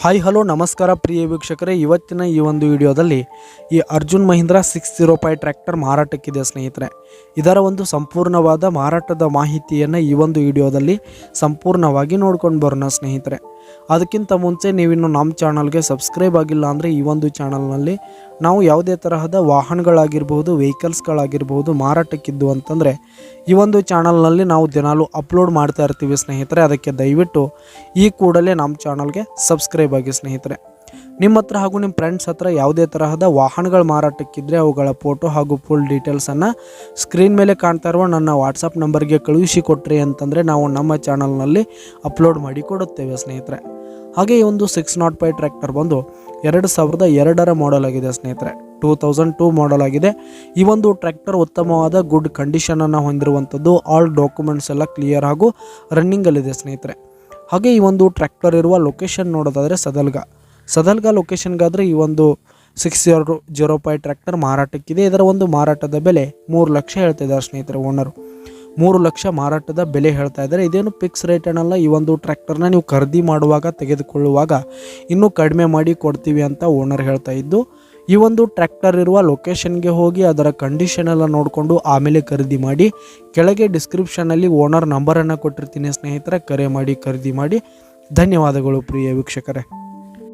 Hi hello ನಮಸ್ಕಾರ ಪ್ರಿಯ ವೀಕ್ಷಕರೇ, ಇವತ್ತಿನ ಈ ಒಂದು ವಿಡಿಯೋದಲ್ಲಿ ಈ ಅರ್ಜುನ್ ಮಹೀಂದ್ರಾ 605 ಟ್ರ್ಯಾಕ್ಟರ್ ಮಾರಾಟಕ್ಕಿದೆ ಸ್ನೇಹಿತರೆ. ಇದರ ಒಂದು ಸಂಪೂರ್ಣವಾದ ಮಾರಾಟದ ಮಾಹಿತಿಯನ್ನು ಈ ಒಂದು ವಿಡಿಯೋದಲ್ಲಿ ಸಂಪೂರ್ಣವಾಗಿ ನೋಡ್ಕೊಂಡು ಬರೋಣ ಸ್ನೇಹಿತರೆ. ಅದಕ್ಕಿಂತ ಮುಂಚೆ ನೀವಿನ್ನು ನಮ್ಮ ಚಾನಲ್ಗೆ ಸಬ್ಸ್ಕ್ರೈಬ್ ಆಗಿಲ್ಲ ಅಂದರೆ ಈ ಒಂದು ಚಾನಲ್ನಲ್ಲಿ ನಾವು ಯಾವುದೇ ತರಹದ ವಾಹನಗಳಾಗಿರ್ಬೋದು, ವೆಹಿಕಲ್ಸ್ಗಳಾಗಿರ್ಬೋದು ಮಾರಾಟಕ್ಕಿದ್ದು ಅಂತಂದರೆ ಈ ಒಂದು ಚಾನಲ್ನಲ್ಲಿ ನಾವು ದಿನಾಲೂ ಅಪ್ಲೋಡ್ ಮಾಡ್ತಾ ಇರ್ತೀವಿ ಸ್ನೇಹಿತರೆ. ಅದಕ್ಕೆ ದಯವಿಟ್ಟು ಈ ಕೂಡಲೇ ನಮ್ಮ ಚಾನಲ್ಗೆ ಸಬ್ಸ್ಕ್ರೈಬ್ ಆಗಿ ಸ್ನೇಹಿತರೆ. ನಿಮ್ಮ ಹತ್ರ ಹಾಗೂ ನಿಮ್ಮ ಫ್ರೆಂಡ್ಸ್ ಹತ್ರ ಯಾವುದೇ ತರಹದ ವಾಹನಗಳು ಮಾರಾಟಕ್ಕಿದ್ರೆ ಅವುಗಳ ಫೋಟೋ ಹಾಗೂ ಫುಲ್ ಡೀಟೇಲ್ಸನ್ನು ಸ್ಕ್ರೀನ್ ಮೇಲೆ ಕಾಣ್ತಾ ಇರುವ ನನ್ನ ವಾಟ್ಸಪ್ ನಂಬರ್ಗೆ ಕಳುಹಿಸಿ ಕೊಟ್ರಿ ಅಂತಂದರೆ ನಾವು ನಮ್ಮ ಚಾನಲ್ನಲ್ಲಿ ಅಪ್ಲೋಡ್ ಮಾಡಿ ಕೊಡುತ್ತೇವೆ ಸ್ನೇಹಿತರೆ. ಹಾಗೆ ಈ ಒಂದು 605 ಟ್ರ್ಯಾಕ್ಟರ್ ಬಂದು 2002 ಮಾಡೆಲ್ ಆಗಿದೆ ಸ್ನೇಹಿತರೆ. 2002 ಮಾಡೆಲ್ ಆಗಿದೆ. ಈ ಒಂದು ಟ್ರ್ಯಾಕ್ಟರ್ ಉತ್ತಮವಾದ ಗುಡ್ ಕಂಡೀಷನನ್ನು ಹೊಂದಿರುವಂಥದ್ದು. ಆಲ್ ಡಾಕ್ಯುಮೆಂಟ್ಸ್ ಎಲ್ಲ ಕ್ಲಿಯರ್ ಹಾಗೂ ರನ್ನಿಂಗಲ್ಲಿದೆ ಸ್ನೇಹಿತರೆ. ಹಾಗೆ ಈ ಒಂದು ಟ್ರ್ಯಾಕ್ಟರ್ ಇರುವ ಲೊಕೇಶನ್ ನೋಡೋದಾದರೆ ಸದಲ್ಗ ಲೊಕೇಶನ್ಗಾದರೆ ಈ ಒಂದು 605 ಟ್ರ್ಯಾಕ್ಟರ್ ಮಾರಾಟಕ್ಕಿದೆ. ಇದರ ಒಂದು ಮಾರಾಟದ ಬೆಲೆ 3 ಲಕ್ಷ ಹೇಳ್ತಾ ಇದ್ದಾರೆ ಸ್ನೇಹಿತರೆ. ಓನರು 3 ಲಕ್ಷ ಮಾರಾಟದ ಬೆಲೆ ಹೇಳ್ತಾ ಇದ್ದಾರೆ. ಇದೇನು ಫಿಕ್ಸ್ ರೇಟ್ ಏನಲ್ಲ. ಈ ಒಂದು ಟ್ರ್ಯಾಕ್ಟರ್ನ ನೀವು ಖರೀದಿ ಮಾಡುವಾಗ, ತೆಗೆದುಕೊಳ್ಳುವಾಗ ಇನ್ನೂ ಕಡಿಮೆ ಮಾಡಿ ಕೊಡ್ತೀವಿ ಅಂತ ಓನರ್ ಹೇಳ್ತಾ ಇದ್ದು. ಈ ಒಂದು ಟ್ರ್ಯಾಕ್ಟರ್ ಇರುವ ಲೊಕೇಶನ್ಗೆ ಹೋಗಿ ಅದರ ಕಂಡೀಷನ್ ಎಲ್ಲ ನೋಡಿಕೊಂಡು ಆಮೇಲೆ ಖರೀದಿ ಮಾಡಿ. ಕೆಳಗೆ ಡಿಸ್ಕ್ರಿಪ್ಷನಲ್ಲಿ ಓನರ್ ನಂಬರನ್ನು ಕೊಟ್ಟಿರ್ತೀನಿ ಸ್ನೇಹಿತರೆ, ಕರೆ ಮಾಡಿ ಖರೀದಿ ಮಾಡಿ. ಧನ್ಯವಾದಗಳು ಪ್ರಿಯ ವೀಕ್ಷಕರೇ.